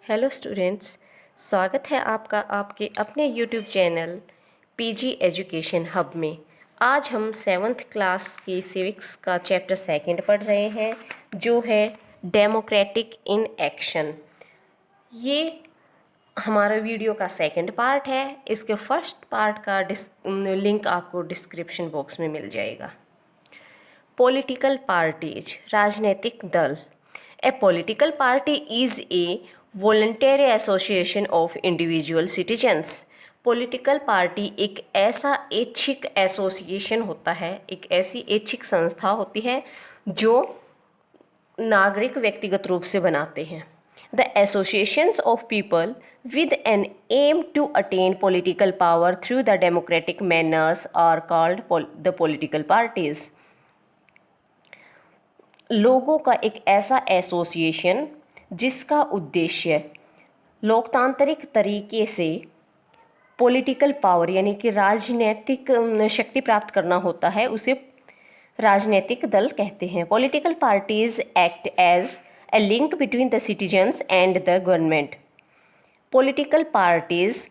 Hello students, स्वागत है आपका आपके अपने YouTube channel PG education hub में। आज हम 7th क्लास की सिविक्स का चैप्टर 2 पढ़ रहे हैं, जो है डेमोक्रेटिक इन एक्शन। ये हमारा वीडियो का 2nd पार्ट है। इसके फर्स्ट पार्ट का लिंक आपको डिस्क्रिप्शन बॉक्स में मिल जाएगा। पॉलिटिकल पार्टीज, राजनीतिक दल। A political party is a voluntary association of individual citizens. Political party एक ऐसा ऐच्छिक एसोसिएशन होता है, एक ऐसी ऐच्छिक संस्था होती है जो नागरिक व्यक्तिगत रूप से बनाते हैं। The associations of people with an aim to attain political power through the democratic manners are called the political parties. लोगों का एक ऐसा एसोसिएशन जिसका उद्देश्य लोकतांत्रिक तरीके से पॉलिटिकल पावर यानी कि राजनीतिक शक्ति प्राप्त करना होता है, उसे राजनीतिक दल कहते हैं। Political parties act as a link between the citizens and the government. Political parties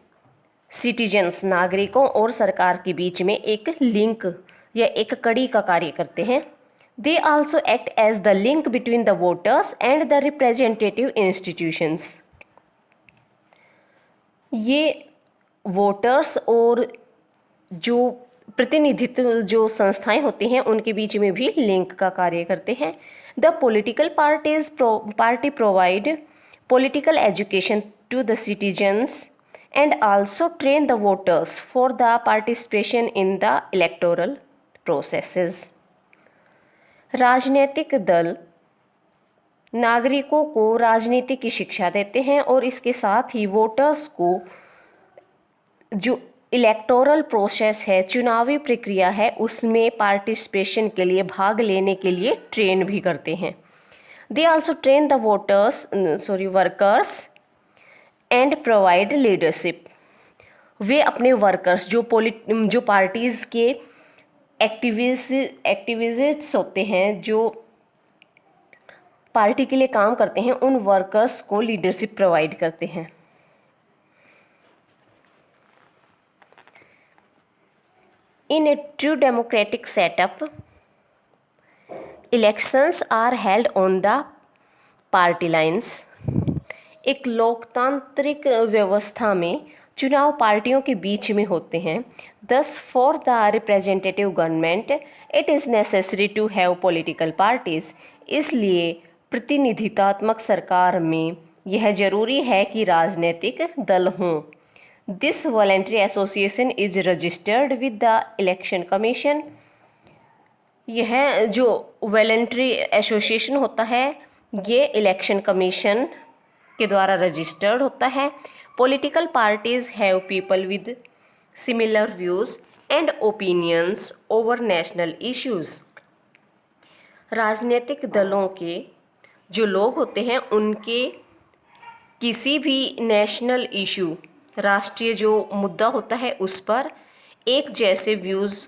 citizens, नागरिकों और सरकार के बीच में एक लिंक या एक कड़ी का कार्य करते हैं। They also act as the link between the voters and the representative institutions. ये वोटर्स और जो प्रतिनिधित्व जो संस्थाएं होती हैं उनके बीच में भी लिंक का कार्य करते हैं। The political party provide political education to the citizens and also train the voters for the participation in the electoral processes. राजनीतिक दल नागरिकों को राजनीति की शिक्षा देते हैं और इसके साथ ही वोटर्स को जो इलेक्टोरल प्रोसेस है, चुनावी प्रक्रिया है, उसमें पार्टिसिपेशन के लिए, भाग लेने के लिए ट्रेन भी करते हैं। They also train the workers and provide leadership. वे अपने वर्कर्स जो पार्टीज़ के एक्टिविस्ट्स होते हैं, जो पार्टी के लिए काम करते हैं, उन वर्कर्स को लीडरशिप प्रोवाइड करते हैं। In a true democratic setup, elections are held on the party lines. एक लोकतांत्रिक व्यवस्था में चुनाव पार्टियों के बीच में होते हैं। Thus for the representative government it is necessary to have political parties. इसलिए प्रतिनिधित्वात्मक सरकार में यह जरूरी है कि राजनीतिक दल हों। This voluntary association is registered with the election commission. यह जो वॉलेंट्री एसोसिएशन होता है, ये इलेक्शन कमीशन के द्वारा रजिस्टर्ड होता है। Political parties have people with similar views and opinions over national issues. राजनीतिक दलों के जो लोग होते हैं, उनके किसी भी नेशनल इशू, राष्ट्रीय जो मुद्दा होता है, उस पर एक जैसे व्यूज़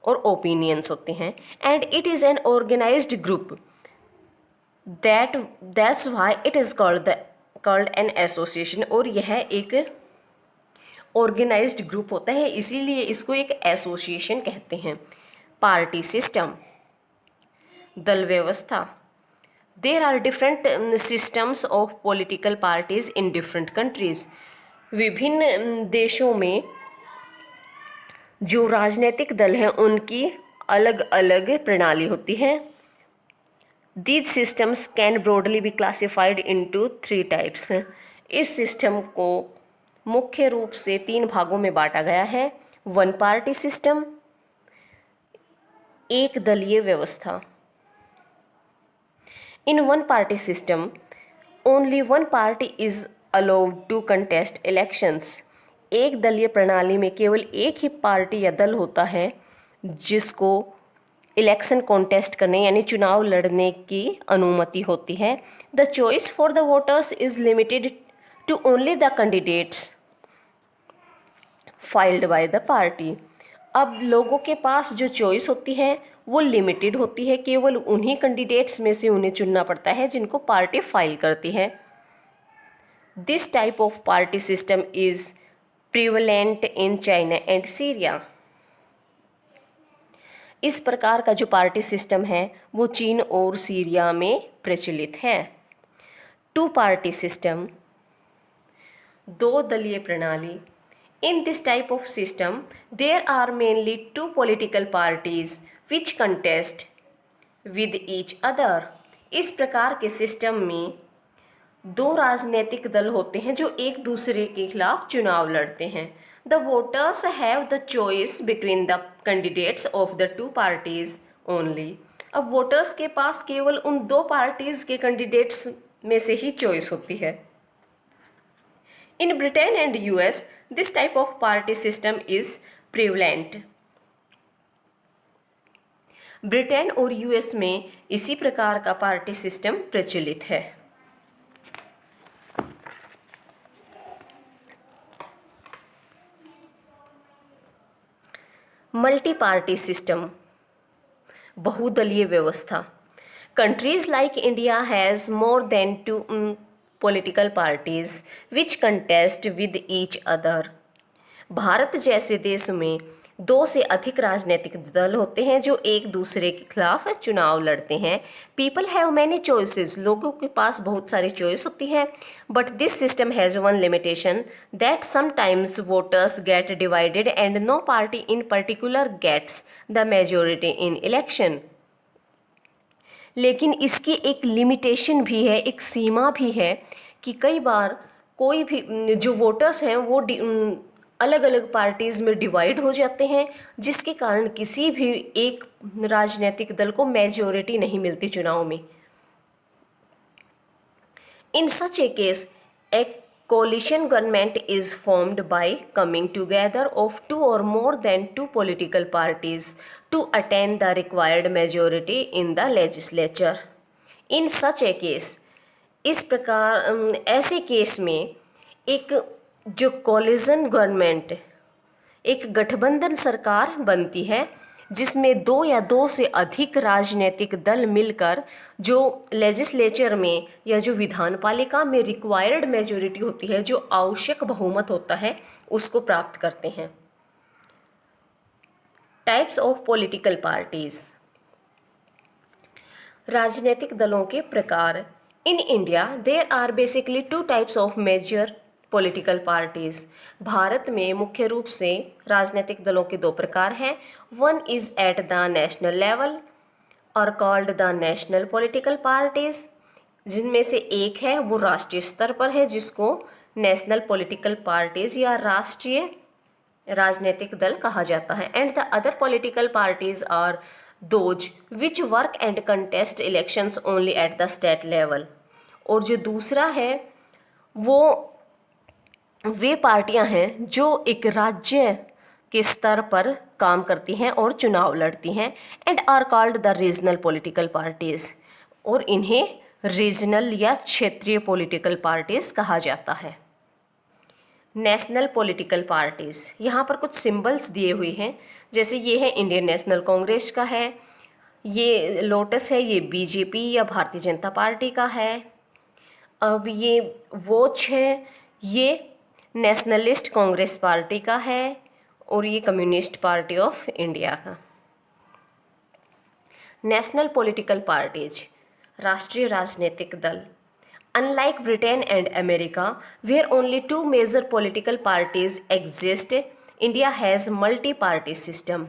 और ओपिनियंस होते हैं। And it is an organised group that's why it is called an association. और यह एक ऑर्गेनाइज्ड ग्रुप होता है, इसीलिए इसको एक एसोसिएशन कहते हैं। पार्टी सिस्टम, दल व्यवस्था। There are different systems of political parties in different countries. विभिन्न देशों में जो राजनीतिक दल हैं, उनकी अलग अलग प्रणाली होती है। These systems can broadly be classified into 3 types. इस सिस्टम को मुख्य रूप से 3 भागों में बांटा गया है। वन पार्टी सिस्टम, एक दलीय व्यवस्था। In one party system only one party is allowed to contest elections. एक दलीय प्रणाली में केवल एक ही पार्टी या दल होता है जिसको इलेक्शन कॉन्टेस्ट करने यानी चुनाव लड़ने की अनुमति होती है। The choice for the voters is limited to only the candidates filed by the party. अब लोगों के पास जो चॉइस होती है वो लिमिटेड होती है, केवल उन्हीं कैंडिडेट्स में से उन्हें चुनना पड़ता है जिनको पार्टी फाइल करती है। This type of party system is prevalent in China and Syria. इस प्रकार का जो पार्टी सिस्टम है वो चीन और सीरिया में प्रचलित है। टू पार्टी सिस्टम, दो दलीय प्रणाली। In this type of system there are mainly two political parties which contest with each other. इस प्रकार के सिस्टम में दो राजनीतिक दल होते हैं जो एक दूसरे के खिलाफ चुनाव लड़ते हैं। The voters have the choice between the candidates of the two parties only. अब वोटर्स के पास केवल उन दो पार्टीज के कैंडिडेट्स में से ही चॉइस होती है। In Britain and US this type of party system is prevalent. Britain और यूएस में इसी प्रकार का पार्टी सिस्टम प्रचलित है। मल्टी पार्टी सिस्टम, बहुदलीय व्यवस्था। Countries like India has more than two political parties which contest with each other. Bharat जैसे देश में दो से अधिक राजनीतिक दल होते हैं जो एक दूसरे के खिलाफ चुनाव लड़ते हैं। पीपल हैव मैनी चॉइसेस, लोगों के पास बहुत सारी चॉइस होती है। But this system has one limitation that sometimes voters get divided and no party in particular gets the majority in election. लेकिन इसकी एक लिमिटेशन भी है, एक सीमा भी है कि कई बार कोई भी जो वोटर्स हैं वो अलग अलग पार्टीज़ में डिवाइड हो जाते हैं, जिसके कारण किसी भी एक राजनीतिक दल को मेजॉरिटी नहीं मिलती चुनाव में। In such a case a coalition government is formed by coming together of two or more than two political parties to attain the required majority in the legislature. In such a case, इस प्रकार ऐसे case में एक जो collision government, एक गठबंधन सरकार बनती है जिसमें दो या दो से अधिक राजनीतिक दल मिलकर जो लेजिस्लेचर में या जो विधानपालिका में रिक्वायर्ड मेजॉरिटी होती है, जो आवश्यक बहुमत होता है, उसको प्राप्त करते हैं। टाइप्स ऑफ पॉलिटिकल पार्टीज, राजनीतिक दलों के प्रकार। In India there are basically two types of major political parties. Bharat में मुख्य रूप से राजनीतिक दलों के दो प्रकार हैं। One is at the national level और called the national political parties, जिनमें से एक है वो राष्ट्रीय स्तर पर है जिसको नेशनल पॉलिटिकल पार्टीज या राष्ट्रीय राजनीतिक दल कहा जाता है। And the other political parties are those which work and contest elections only at the state level. और जो दूसरा है वो वे पार्टियां हैं जो एक राज्य के स्तर पर काम करती हैं और चुनाव लड़ती हैं। And are called the regional political parties, और इन्हें रीजनल या क्षेत्रीय पॉलिटिकल पार्टीज कहा जाता है। नेशनल पॉलिटिकल पार्टीज, यहाँ पर कुछ सिंबल्स दिए हुए हैं, जैसे ये है इंडियन नेशनल कांग्रेस का है, ये लोटस है, ये बीजेपी या भारतीय जनता पार्टी का है। अब ये वोच है, ये नेशनलिस्ट कांग्रेस पार्टी का है, और ये कम्युनिस्ट पार्टी ऑफ इंडिया का। नेशनल पॉलिटिकल पार्टीज, राष्ट्रीय राजनीतिक दल। Unlike Britain and America where only two major political parties exist, India has multi party system.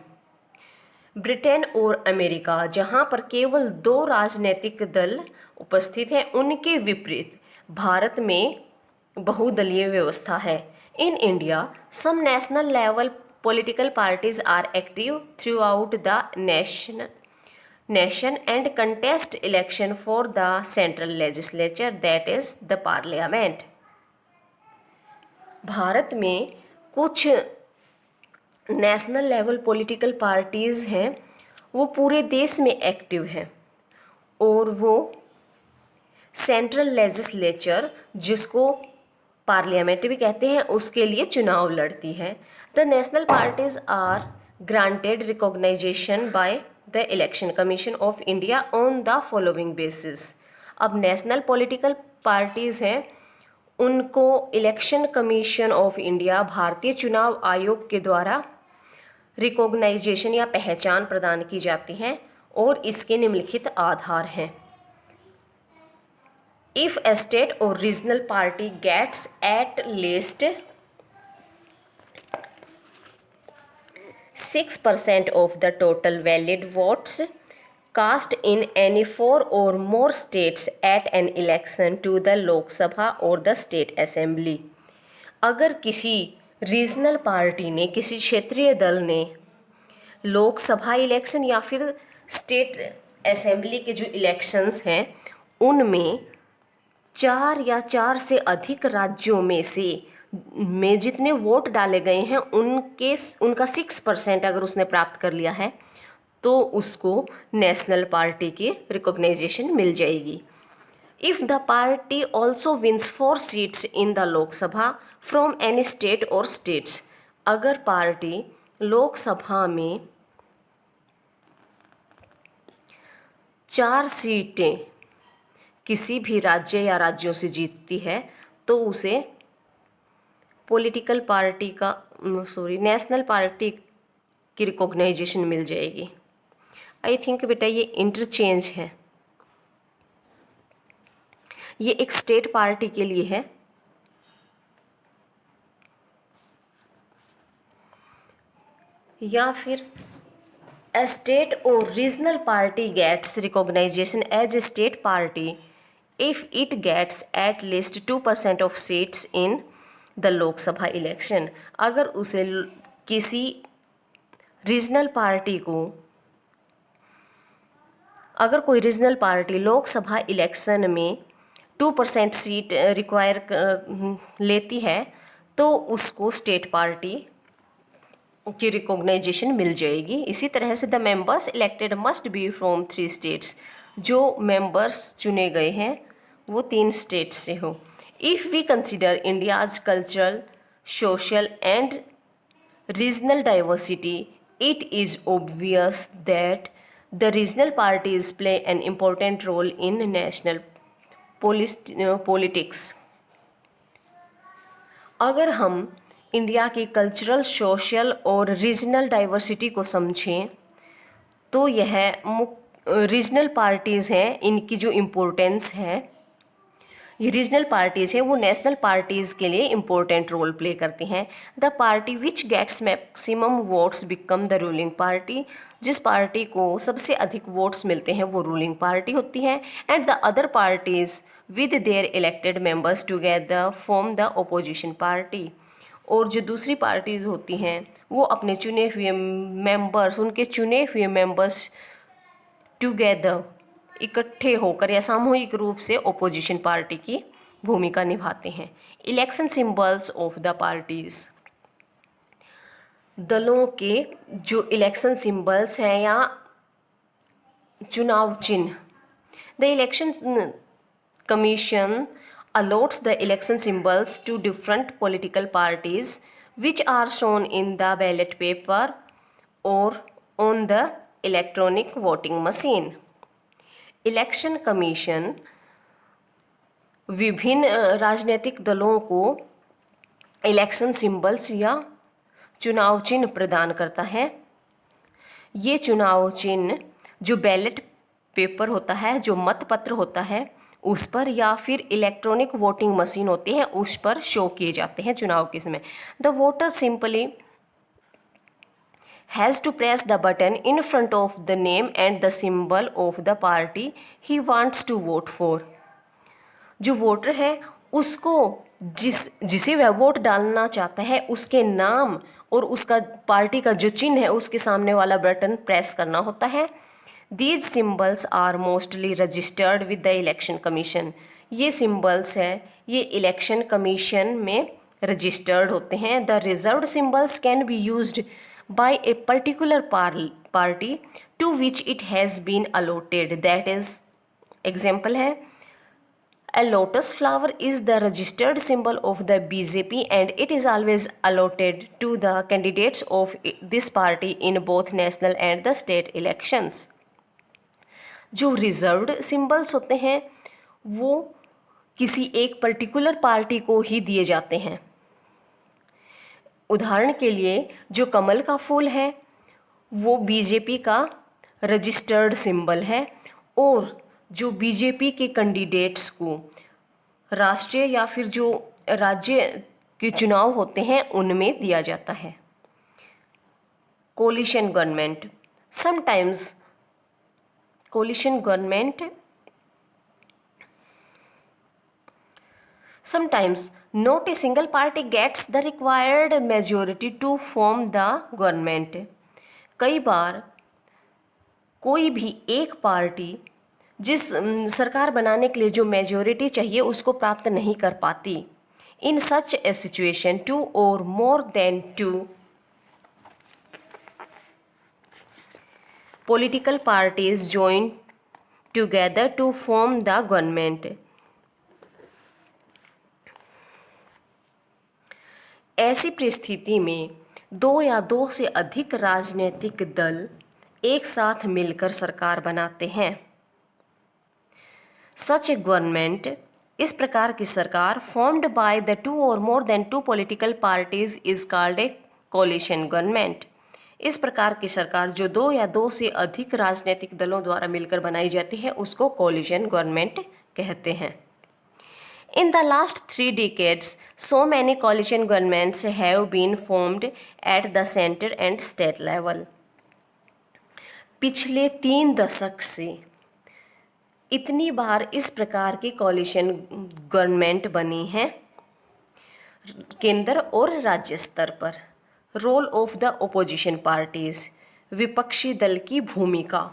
Britain और अमेरिका जहाँ पर केवल दो राजनीतिक दल उपस्थित हैं, उनके विपरीत भारत में बहुदलीय व्यवस्था है। In India some national level political parties are active throughout the nation and contest election for the central legislature that is the parliament. Bharat में कुछ नेशनल लेवल पॉलिटिकल पार्टीज़ हैं, वो पूरे देश में एक्टिव हैं, और वो सेंट्रल लेजिस्लेचर, जिसको पार्लियामेंट भी कहते हैं, उसके लिए चुनाव लड़ती है। The national parties are granted recognisation by the election commission of India on the following basis. अब नेशनल पॉलिटिकल पार्टीज़ हैं, उनको इलेक्शन कमीशन ऑफ इंडिया भारतीय चुनाव आयोग के द्वारा रिकॉग्नाइजेशन या पहचान प्रदान की जाती है और इसके निम्नलिखित आधार हैं। If a state or regional party gets at least 6% of the total valid votes cast in any 4 or more states at an election to the Lok Sabha or the State Assembly, अगर किसी regional party ने, किसी क्षेत्रीय दल ने Lok Sabha election या फिर state assembly के जो इलेक्शंस हैं उनमें 4 या 4 से अधिक राज्यों में जितने वोट डाले गए हैं उनका 6% अगर उसने प्राप्त कर लिया है तो उसको नेशनल पार्टी की रिकॉग्नाइजेशन मिल जाएगी। If the party also wins 4 seats in the Lok Sabha from any state और स्टेट्स, अगर पार्टी लोकसभा में 4 सीटें किसी भी राज्य या राज्यों से जीतती है तो उसे पॉलिटिकल पार्टी का नेशनल पार्टी की रिकॉग्नाइजेशन मिल जाएगी। आई थिंक बेटा ये इंटरचेंज है, ये एक स्टेट पार्टी के लिए है, या फिर a state or regional party gets recognition as a state party if it gets at least 2% of seats in the Lok Sabha election, अगर उसे किसी रीजनल पार्टी को, अगर कोई रीजनल पार्टी लोकसभा इलेक्शन में 2% सीट रिक्वायर लेती है तो उसको स्टेट पार्टी की रिकॉग्नाइजेशन मिल जाएगी। इसी तरह से the members elected must be from 3 states, जो मेंबर्स चुने गए हैं वो 3 स्टेट से हो। If we consider India's cultural, social and regional diversity, it is obvious that the regional parties play an important role in national politics. अगर हम India की कल्चरल, सोशल और रीजनल डाइवर्सिटी को समझें तो यह रीजनल पार्टीज़ हैं, इनकी जो इम्पोर्टेंस है, ये रीजनल पार्टीज़ हैं वो नेशनल पार्टीज़ के लिए इम्पोर्टेंट रोल प्ले करती हैं। The party which gets maximum votes become the ruling party, जिस पार्टी को सबसे अधिक वोट्स मिलते हैं वो रूलिंग पार्टी होती है। And the other parties with their elected members together form the opposition party, और जो दूसरी पार्टीज़ होती हैं वो अपने चुने हुए मेंबर्स, उनके चुने हुए मेंबर्स टुगेदर, इकट्ठे होकर या सामूहिक रूप से ओपोजिशन पार्टी की भूमिका निभाते हैं। Election symbols of the parties, दलों के जो इलेक्शन सिंबल्स हैं या चुनाव चिन्ह। The election commission allots the election symbols to different political parties which are shown in the ballot paper or on the electronic voting machine. Election commission विभिन्न राजनीतिक दलों को इलेक्शन सिंबल्स या चुनाव चिन्ह प्रदान करता है। ये चुनाव चिन्ह जो बैलेट पेपर होता है, जो मतपत्र होता है उस पर, या फिर इलेक्ट्रॉनिक वोटिंग मशीन होती है उस पर शो किए जाते हैं चुनाव के समय। The voter simply has to press the button in front of the name and the symbol of the party he wants to vote for. जो वोटर है उसको जिसे वह वोट डालना चाहता है उसके नाम और उसका पार्टी का जो चिन्ह है उसके सामने वाला बटन प्रेस करना होता है। These symbols are mostly registered with the election commission. ये सिम्बल्स है ये इलेक्शन कमीशन में रजिस्टर्ड होते हैं। The reserved symbols can be used by a particular party to which it has been allotted. That is, example है, a lotus flower is the registered symbol of the BJP and it is always allotted to the candidates of this party in both national and the state elections. जो reserved symbols होते हैं वो किसी एक particular party को ही दिए जाते हैं। उदाहरण के लिए जो कमल का फूल है वो बीजेपी का रजिस्टर्ड सिंबल है और जो बीजेपी के कैंडिडेट्स को राष्ट्रीय या फिर जो राज्य के चुनाव होते हैं उनमें दिया जाता है। Coalition government sometimes not a single party gets the required majority to form the government। कई बार कोई भी एक पार्टी जिस सरकार बनाने के लिए जो मेजॉरिटी चाहिए उसको प्राप्त नहीं कर पाती। इन such A situation 2 or more than 2 political parties join together to form the government। ऐसी परिस्थिति में 2 या 2 से अधिक राजनीतिक दल एक साथ मिलकर सरकार बनाते हैं। सच ए गवर्नमेंट इस प्रकार की सरकार formed by the 2 or more than 2 political parties is called a coalition government. इस प्रकार की सरकार जो 2 या 2 से अधिक राजनीतिक दलों द्वारा मिलकर बनाई जाती है उसको कोलिशन गवर्नमेंट कहते हैं। In the last 3 decades, so many coalition governments have been formed at the center and state level। पिछले 3 दशक से इतनी बार इस प्रकार की कोलिशन गवर्नमेंट बनी है केंद्र और राज्य स्तर पर। Role of the opposition parties विपक्षी दल की भूमिका।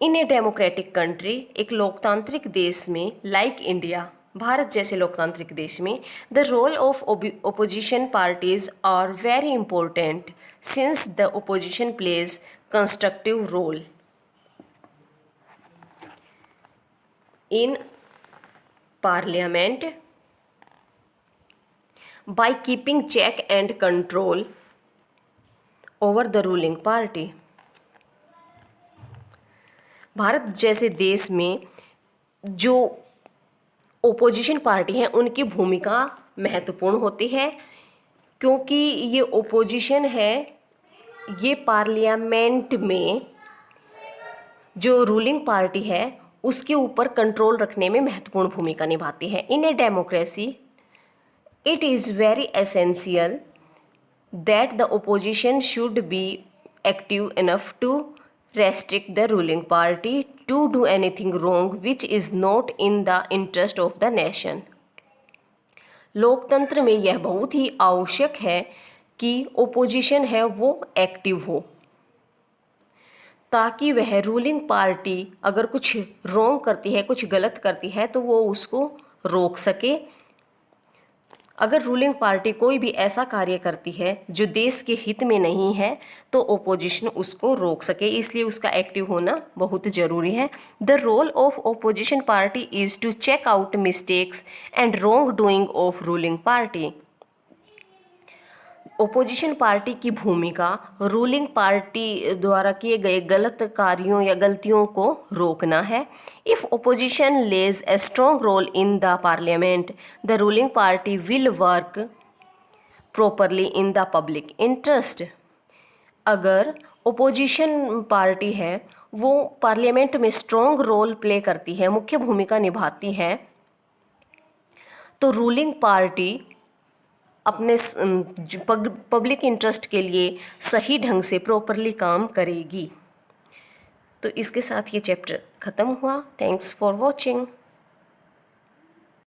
इन ए डेमोक्रेटिक कंट्री एक लोकतांत्रिक देश में लाइक इंडिया भारत जैसे लोकतांत्रिक देश में the role of opposition parties are very important since the opposition plays constructive role in parliament by keeping check and control over the ruling party. Bharat जैसे देश में जो ओपोजिशन पार्टी है उनकी भूमिका महत्वपूर्ण होती है क्योंकि ये ओपोजिशन है ये पार्लियामेंट में जो रूलिंग पार्टी है उसके ऊपर कंट्रोल रखने में महत्वपूर्ण भूमिका निभाती है। In a democracy it is very essential that the opposition should be active enough to restrict the ruling party to do anything wrong which is not in the interest of the nation। लोकतंत्र में यह बहुत ही आवश्यक है कि opposition है वो active हो ताकि वह रूलिंग पार्टी अगर कुछ रॉन्ग करती है कुछ गलत करती है तो वो उसको रोक सके। अगर रूलिंग पार्टी कोई भी ऐसा कार्य करती है जो देश के हित में नहीं है तो ओपोजिशन उसको रोक सके, इसलिए उसका एक्टिव होना बहुत ज़रूरी है। The role of opposition party is to check out mistakes and wrong doing of ruling party. Opposition party की भूमिका रूलिंग पार्टी द्वारा किए गए गलत कार्यों या गलतियों को रोकना है। If opposition plays a strong role in the parliament the ruling party will work properly in the public interest. अगर ओपोजिशन पार्टी है वो पार्लियामेंट में स्ट्रॉन्ग रोल प्ले करती है, मुख्य भूमिका निभाती है, तो रूलिंग पार्टी अपने पब्लिक इंटरेस्ट के लिए सही ढंग से प्रॉपरली काम करेगी। तो इसके साथ ये चैप्टर ख़त्म हुआ। Thanks for watching.